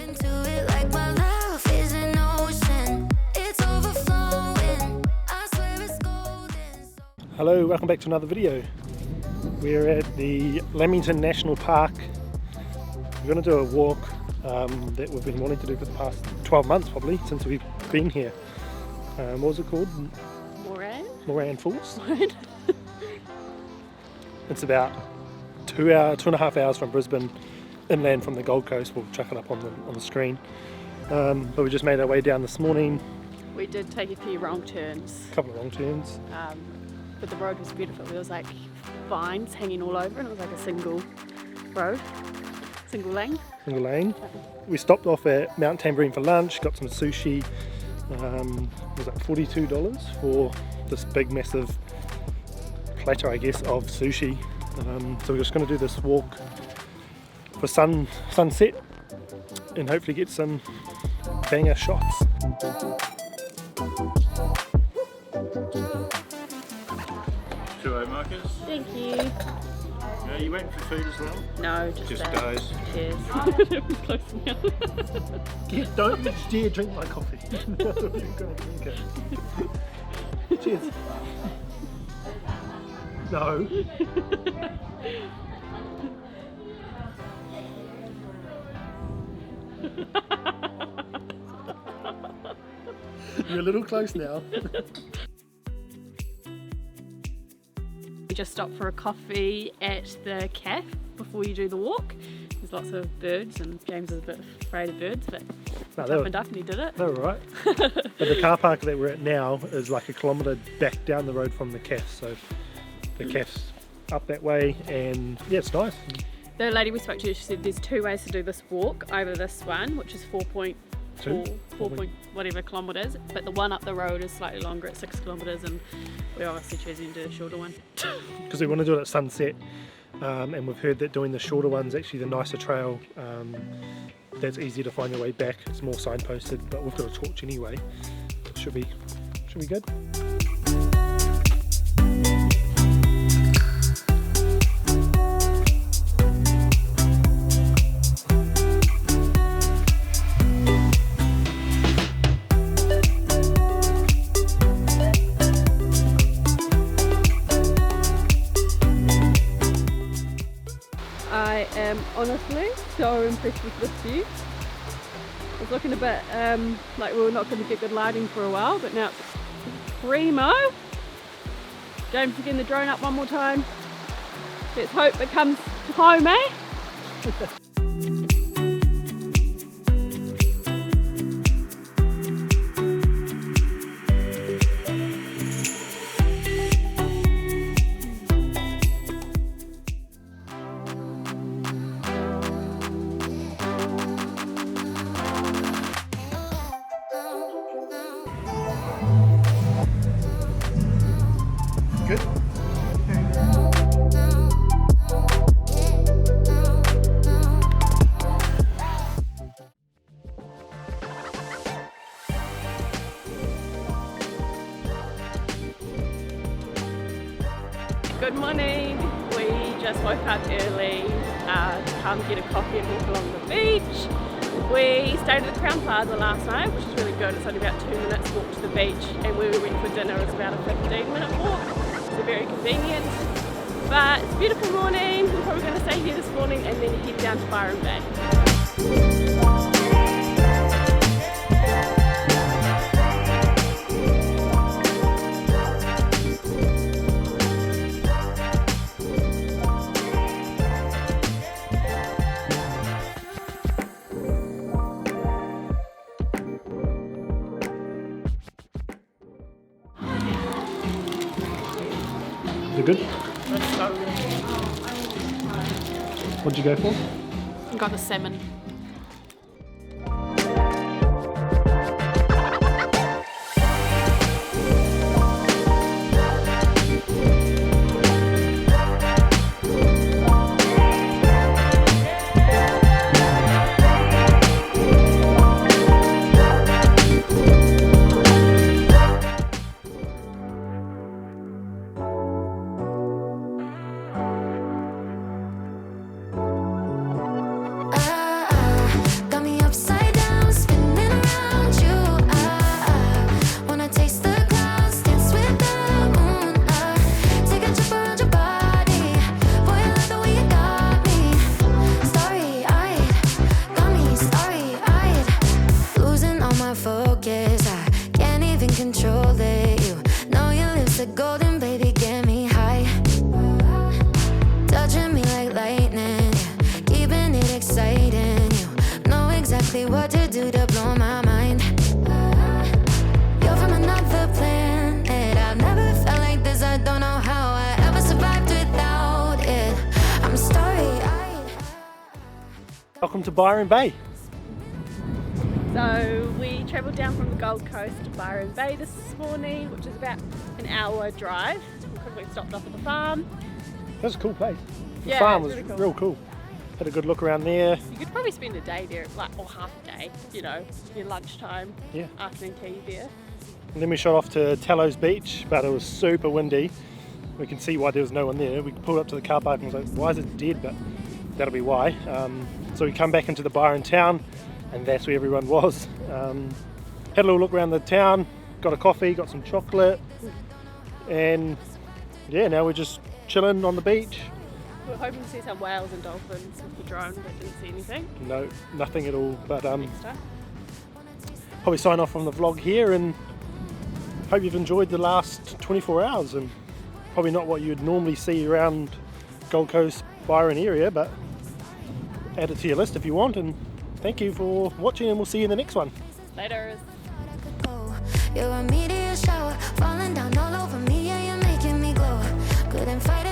into it like my love is an ocean. It's overflowing. I swear it's golden. Hello, welcome back to another video. We're at the Lamington National Park. We're going to do a walk that we've been wanting to do for the past 12 months probably, since we've been here. What was it called? Moran? Moran Falls. It's about 2.5 hours from Brisbane, inland from the Gold Coast. We'll chuck it up on the screen. But we just made our way down this morning. We did take a few wrong turns. A couple of wrong turns. But the road was beautiful. There was like vines hanging all over and it was like a single road, single lane. Single lane. We stopped off at Mount Tambourine for lunch, got some sushi. Was that $42 for this big massive platter, I guess, of sushi. So we're just going to do this walk for sunset and hopefully get some banger shots. Marcus. Thank you. Yeah, you went for food as well? No, just guys. Cheers. Close enough. Don't dare drink my coffee. You're going to drink it. Cheers. No. You're a little close now. We just stopped for a coffee at the cafe before you do the walk. There's lots of birds and James is a bit afraid of birds, but toughened up and he did it. They were right. But the car park that we're at now is like 1 kilometre back down the road from the cafe, so the cafe's up that way, and yeah, it's nice. The lady we spoke to, she said there's 2 ways to do this walk. Over this one, which is 4 point whatever kilometres, but the one up the road is slightly longer at 6 kilometres, and we're obviously choosing to do a shorter one. Because we want to do it at sunset, and we've heard that doing the shorter one's actually the nicer trail. That's easier to find your way back. It's more signposted, but we've got a torch anyway. Should be good. I am honestly so impressed with this view. I was looking a bit like we were not going to get good lighting for a while, but now it's primo. James is getting the drone up one more time. Let's hope it comes home, eh? Good. Good morning. We just woke up early to come get a coffee and walk along the beach. We stayed at the Crown Plaza last night, which is really good. It's only about 2 minutes walk to the beach, and where we went for dinner is about a 15-minute walk. So very convenient. But it's a beautiful morning. We're probably going to stay here this morning and then head down to Byron Bay. Is it good? Let's go. What'd you go for? I got the salmon. welcome to Byron Bay. So we travelled down from the Gold Coast to Byron Bay this morning, which is about an hour drive. We quickly stopped off at the farm. That's a cool place. The Yeah, farm it's was really cool. real cool. Had a good look around there. You could probably spend a day there, or half a day, your lunchtime, Yeah. afternoon tea there. And then we shot off to Tallows Beach, but it was super windy. We can see why there was no one there. We pulled up to the car park and was like, why is it dead? But that'll be why. So we come back into the Byron town, and that's where everyone was. Had a little look around the town, got a coffee, got some chocolate, and yeah, now we're just chilling on the beach. We were hoping to see some whales and dolphins with the drone, but didn't see anything. No, nothing at all. But Next time. probably sign off from the vlog here, and hope you've enjoyed the last 24 hours. And probably not what you'd normally see around Gold Coast, Byron area, but add it to your list if you want. And thank you for watching, and we'll see you in the next one. Later. You're a meteor shower falling down all over me, yeah, you're making me glow. Couldn't fight